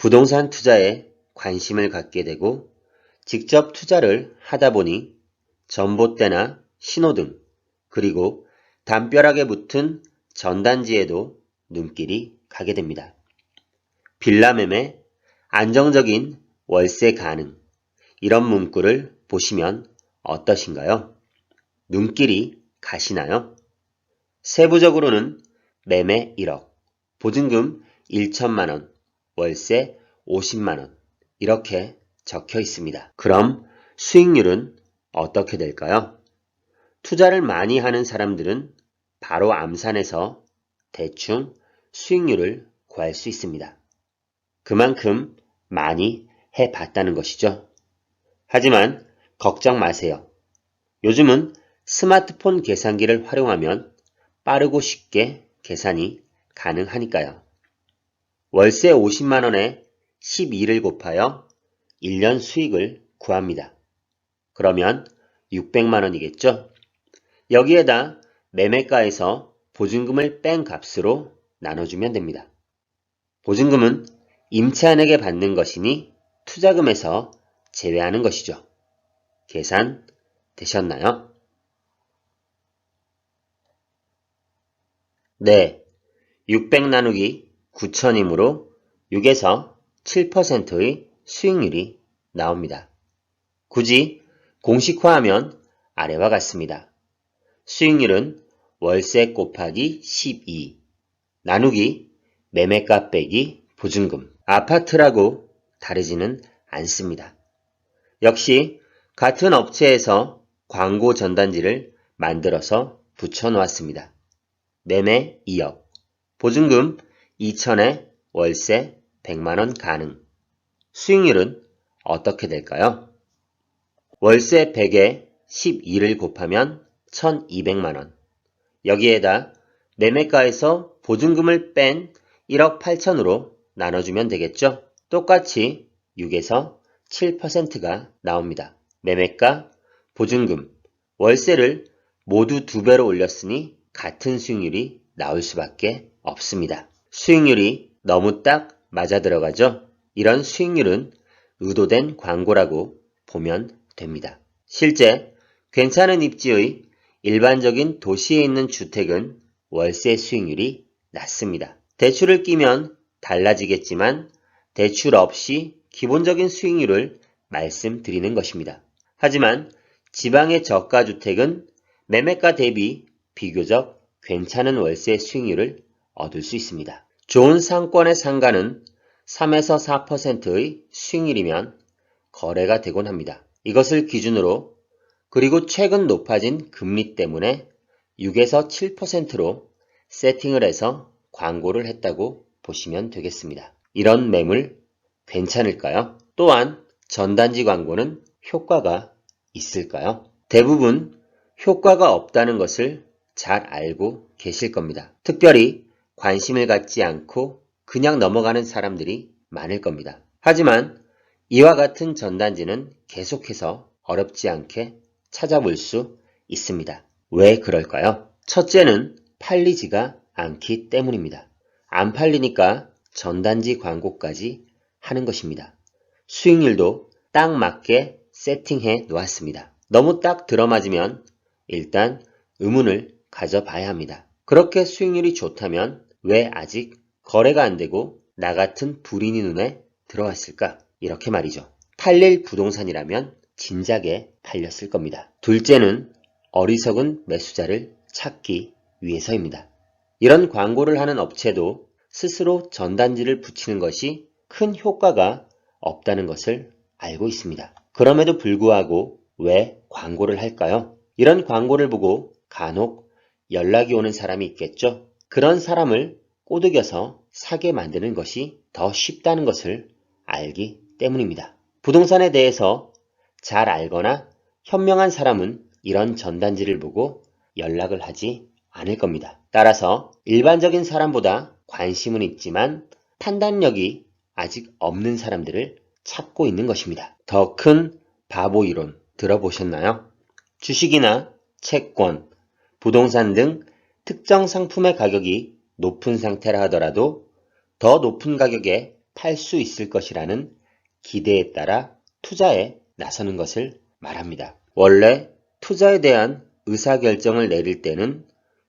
부동산 투자에 관심을 갖게 되고 직접 투자를 하다 보니 전봇대나 신호등, 그리고 담벼락에 붙은 전단지에도 눈길이 가게 됩니다. 빌라 매매, 안정적인 월세 가능, 이런 문구를 보시면 어떠신가요? 눈길이 가시나요? 세부적으로는 매매 1억, 보증금 1천만 원, 월세 50만 원 이렇게 적혀 있습니다. 그럼 수익률은 어떻게 될까요? 투자를 많이 하는 사람들은 바로 암산해서 대충 수익률을 구할 수 있습니다. 그만큼 많이 해봤다는 것이죠. 하지만 걱정 마세요. 요즘은 스마트폰 계산기를 활용하면 빠르고 쉽게 계산이 가능하니까요. 월세 50만 원에 12를 곱하여 1년 수익을 구합니다. 그러면 600만 원이겠죠? 여기에다 매매가에서 보증금을 뺀 값으로 나눠주면 됩니다. 보증금은 임차인에게 받는 것이니 투자금에서 제외하는 것이죠. 계산 되셨나요? 네, 600 나누기 9천이므로 6에서 7%의 수익률이 나옵니다. 굳이 공식화하면 아래와 같습니다. 수익률은 월세 곱하기 12 나누기 매매가 빼기 보증금. 아파트라고 다르지는 않습니다. 역시 같은 업체에서 광고 전단지를 만들어서 붙여놓았습니다. 매매 2억, 보증금 2천에 월세 100만원 가능. 수익률은 어떻게 될까요? 월세 100에 12를 곱하면 1200만원. 여기에다 매매가에서 보증금을 뺀 1억 8천으로 나눠주면 되겠죠? 똑같이 6에서 7%가 나옵니다. 매매가, 보증금, 월세를 모두 2배로 올렸으니 같은 수익률이 나올 수밖에 없습니다. 수익률이 너무 딱 맞아 들어가죠? 이런 수익률은 의도된 광고라고 보면 됩니다. 실제 괜찮은 입지의 일반적인 도시에 있는 주택은 월세 수익률이 낮습니다. 대출을 끼면 달라지겠지만 대출 없이 기본적인 수익률을 말씀드리는 것입니다. 하지만 지방의 저가주택은 매매가 대비 비교적 괜찮은 월세 수익률을 얻을 수 있습니다. 좋은 상권의 상가는 3에서 4%의 수익률이면 거래가 되곤 합니다. 이것을 기준으로 그리고 최근 높아진 금리 때문에 6에서 7%로 세팅을 해서 광고를 했다고 보시면 되겠습니다. 이런 매물 괜찮을까요? 또한 전단지 광고는 효과가 있을까요? 대부분 효과가 없다는 것을 잘 알고 계실 겁니다. 특별히 관심을 갖지 않고 그냥 넘어가는 사람들이 많을 겁니다. 하지만 이와 같은 전단지는 계속해서 어렵지 않게 찾아볼 수 있습니다. 왜 그럴까요? 첫째는 팔리지가 않기 때문입니다. 안 팔리니까 전단지 광고까지 하는 것입니다. 수익률도 딱 맞게 세팅해 놓았습니다. 너무 딱 들어맞으면 일단 의문을 가져봐야 합니다. 그렇게 수익률이 좋다면 왜 아직 거래가 안 되고 나 같은 불인이 눈에 들어왔을까? 이렇게 말이죠. 팔릴 부동산이라면 진작에 팔렸을 겁니다. 둘째는 어리석은 매수자를 찾기 위해서입니다. 이런 광고를 하는 업체도 스스로 전단지를 붙이는 것이 큰 효과가 없다는 것을 알고 있습니다. 그럼에도 불구하고 왜 광고를 할까요? 이런 광고를 보고 간혹 연락이 오는 사람이 있겠죠? 그런 사람을 꼬드겨서 사게 만드는 것이 더 쉽다는 것을 알기 때문입니다. 부동산에 대해서 잘 알거나 현명한 사람은 이런 전단지를 보고 연락을 하지 않을 겁니다. 따라서 일반적인 사람보다 관심은 있지만 판단력이 아직 없는 사람들을 찾고 있는 것입니다. 더 큰 바보 이론 들어보셨나요? 주식이나 채권, 부동산 등 특정 상품의 가격이 높은 상태라 하더라도 더 높은 가격에 팔 수 있을 것이라는 기대에 따라 투자에 나서는 것을 말합니다. 원래 투자에 대한 의사결정을 내릴 때는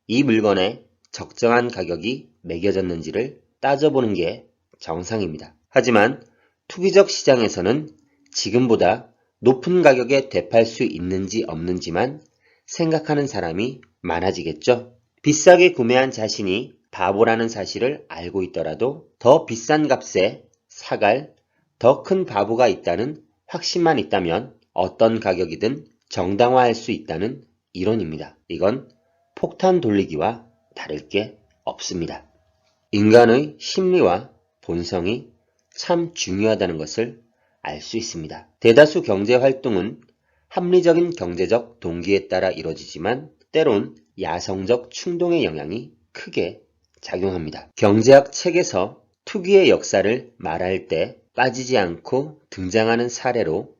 이 물건에 적정한 가격이 매겨졌는지를 따져보는 게 정상입니다. 하지만 투기적 시장에서는 지금보다 높은 가격에 되팔 수 있는지 없는지만 생각하는 사람이 많아지겠죠. 비싸게 구매한 자신이 바보라는 사실을 알고 있더라도 더 비싼 값에 사갈 더 큰 바보가 있다는 확신만 있다면 어떤 가격이든 정당화할 수 있다는 이론입니다. 이건 폭탄 돌리기와 다를 게 없습니다. 인간의 심리와 본성이 참 중요하다는 것을 알 수 있습니다. 대다수 경제활동은 합리적인 경제적 동기에 따라 이루어지지만 때론 야성적 충동의 영향이 크게 작용합니다. 경제학 책에서 투기의 역사를 말할 때 빠지지 않고 등장하는 사례로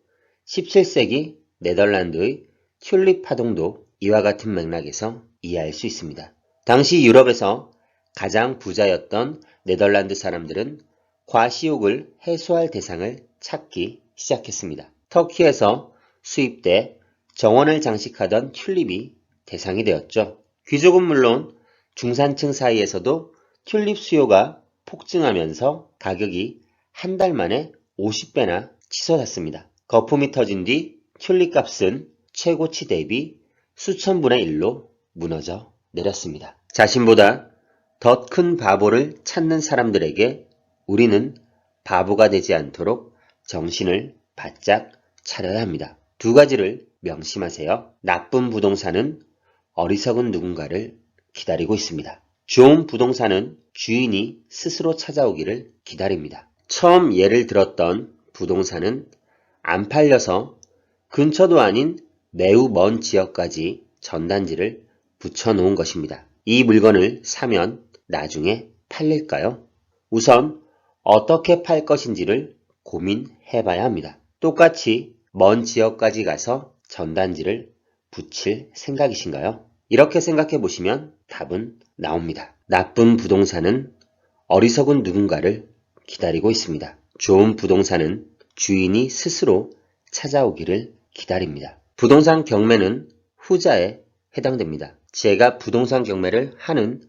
17세기 네덜란드의 튤립 파동도 이와 같은 맥락에서 이해할 수 있습니다. 당시 유럽에서 가장 부자였던 네덜란드 사람들은 과시욕을 해소할 대상을 찾기 시작했습니다. 터키에서 수입돼 정원을 장식하던 튤립이 대상이 되었죠. 귀족은 물론 중산층 사이에서도 튤립 수요가 폭증하면서 가격이 한 달 만에 50배나 치솟았습니다. 거품이 터진 뒤 튤립 값은 최고치 대비 수천 분의 1로 무너져 내렸습니다. 자신보다 더 큰 바보를 찾는 사람들에게 우리는 바보가 되지 않도록 정신을 바짝 차려야 합니다. 두 가지를 명심하세요. 나쁜 부동산은 어리석은 누군가를 기다리고 있습니다. 좋은 부동산은 주인이 스스로 찾아오기를 기다립니다. 처음 예를 들었던 부동산은 안 팔려서 근처도 아닌 매우 먼 지역까지 전단지를 붙여놓은 것입니다. 이 물건을 사면 나중에 팔릴까요? 우선 어떻게 팔 것인지를 고민해봐야 합니다. 똑같이 먼 지역까지 가서 전단지를 붙일 생각이신가요? 이렇게 생각해 보시면 답은 나옵니다. 나쁜 부동산은 어리석은 누군가를 기다리고 있습니다. 좋은 부동산은 주인이 스스로 찾아오기를 기다립니다. 부동산 경매는 후자에 해당됩니다. 제가 부동산 경매를 하는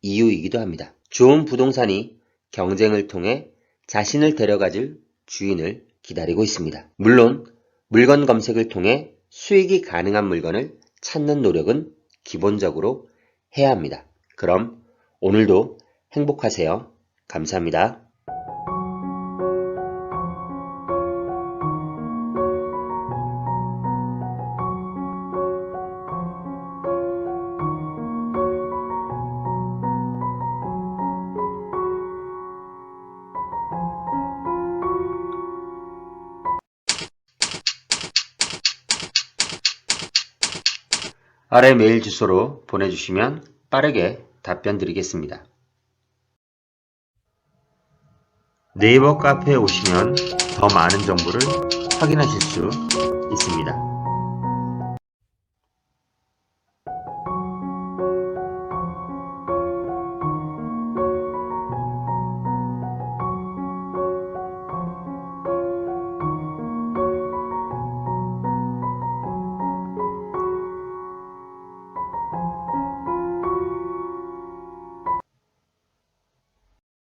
이유이기도 합니다. 좋은 부동산이 경쟁을 통해 자신을 데려가줄 주인을 기다리고 있습니다. 물론 물건 검색을 통해 수익이 가능한 물건을 찾는 노력은 기본적으로 해야 합니다. 그럼 오늘도 행복하세요. 감사합니다. 아래 메일 주소로 보내주시면 빠르게 답변 드리겠습니다. 네이버 카페에 오시면 더 많은 정보를 확인하실 수 있습니다.